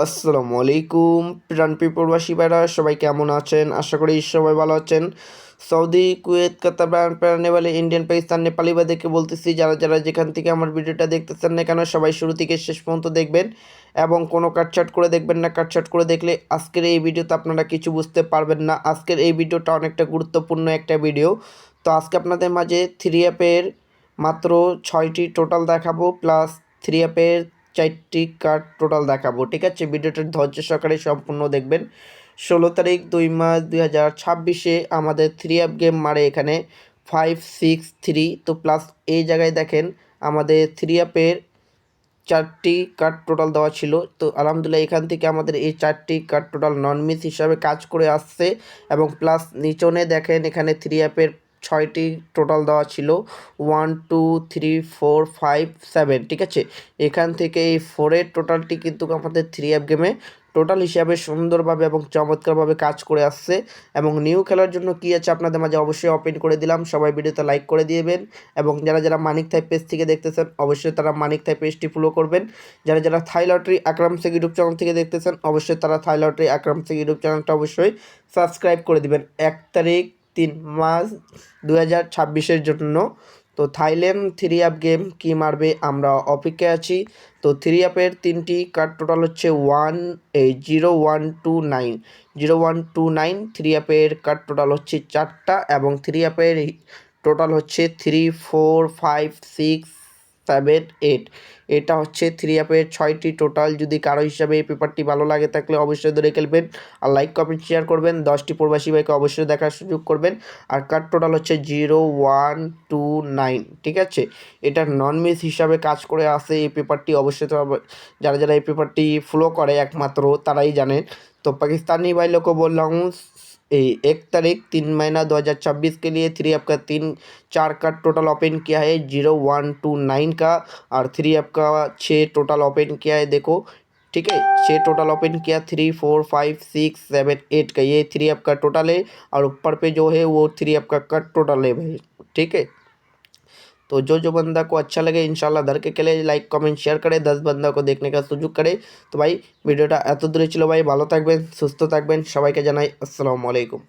আসসালামু আলাইকুম প্রাণপ্রিয় প্রবাসী ভাইরা, সবাই কেমন আছেন? আশা করি সবাই ভালো আছেন। সৌদি, কুয়েত, কাতার, বাহরাইন, নেপালে, ইন্ডিয়ান, পাকিস্তান, নেপালি ভাইদেরকে বলতেছি, যারা যারা যেখান থেকে আমার ভিডিওটা দেখতেছেন না কেন, সবাই শুরু থেকে শেষ পর্যন্ত দেখবেন এবং কোনো কাটছাট করে দেখবেন না। কাটছাট করে দেখলে আজকের এই ভিডিওতে আপনারা কিছু বুঝতে পারবেন না। আজকের এই ভিডিওটা অনেকটা গুরুত্বপূর্ণ একটা ভিডিও। তো আজকে আপনাদের মাঝে থ্রি অ্যাপের মাত্র 6টি টোটাল দেখাবো, প্লাস থ্রি অ্যাপের 4টি কার্ড টোটাল দেখাবো। ঠিক আছে, ভিডিওটা ধৈর্য সহকারে সম্পূর্ণ দেখবেন। 16 তারিখ 2 মার্চ 2026 আমাদের থ্রি অ্যাপ গেম মারে এখানে 563। তো প্লাস এই জায়গায় দেখেন আমাদের থ্রি অ্যাপের 4টি কার্ড টোটাল দেওয়া ছিল। তো আলহামদুলিল্লাহ এখান থেকে আমাদের এই 4টি কার্ড টোটাল নন মিস হিসাবে কাজ করে আসছে। এবং প্লাস নিচনে দেখেন এখানে থ্রি অ্যাপের 6টি টোটাল দেওয়া ছিল, 1 2 3 4 5 7। ঠিক আছে, এখান থেকে এই 4-এর টোটালটি কিন্তু আমাদের থ্রি অ্যাপ গেমে টোটাল হিসাবে সুন্দরভাবে এবং চমৎকারভাবে কাজ করে আসছে। এবং নিউ খেলার জন্য কী আছে আপনাদের মাঝে অবশ্যই ওপেন করে দিলাম, সবাই ভিডিওতে লাইক করে দিবেন। এবং যারা যারা মানিক থাই পেজ থেকে দেখতেছেন অবশ্যই তারা মানিক থাই পেজটি ফলো করবেন। যারা যারা থাই লটারি আকরাম শেখ ইউটিউব চ্যানেল থেকে দেখতেছেন অবশ্যই তারা থাই লটারি আকরাম শেখ ইউটিউব চ্যানেলটা অবশ্যই সাবস্ক্রাইব করে দিবেন। 1 তারিখ 3 মার্চ 2026 জন্য। তো থাইল্যান্ড থ্রি অ্যাপ গেম কি মারবে আমরা অপেক্ষায় আছি। তো থ্রি অ্যাপের 3টি কার্ড টোটাল হচ্ছে 0129 থ্রি অ্যাপের কার্ড টোটাল হচ্ছে 4টা এবং থ্রি অ্যাপের টোটাল হচ্ছে 3 4 5 6 7 8। এটা হচ্ছে থ্রি অ্যাপের 6টি টোটাল। যদি কারো হিসাবে এই পেপারটি ভালো লাগে থাকলে অবশ্যই ধরে খেলবেন আর লাইক কমেন্ট শেয়ার করবেন। 10টি প্রবাসী ভাইকে অবশ্যই দেখার সুযোগ করবেন। আর কার্ড টোটাল হচ্ছে 0129। ঠিক আছে, এটা নন মিস হিসাবে কাজ করে আসে এই পেপারটি। অবশ্যই তো যারা যারা এই পেপারটি ফলো করে একমাত্র তারাই জানেন। तो पाकिस्तानी भाई लोग को बोल रहा हूँ, 1 तारीख 3 महीना 2026 के लिए थ्री ऐप का 3 4 का टोटल ओपन किया है 0129 का, और थ्री ऐप का 6 टोटल ओपन किया है। देखो ठीक है, 6 टोटल ओपन किया, 3 4 5 6 7 8 का ये थ्री ऐप का टोटल है। और ऊपर पे जो है वो थ्री ऐप का कट टोटल है भाई। ठीक है, तो जो बंदा को अच्छा लगे इंशाल्लाह धर के लिए लाइक कमेंट शेयर करे, 10 बंदा को देखने का सुযোগ करे। तो भाई ভিডিওটা এত দূরে ছিল ভাই, ভালো থাকবেন সুস্থ থাকবেন, সবাইকে জানাই আসসালামু আলাইকুম।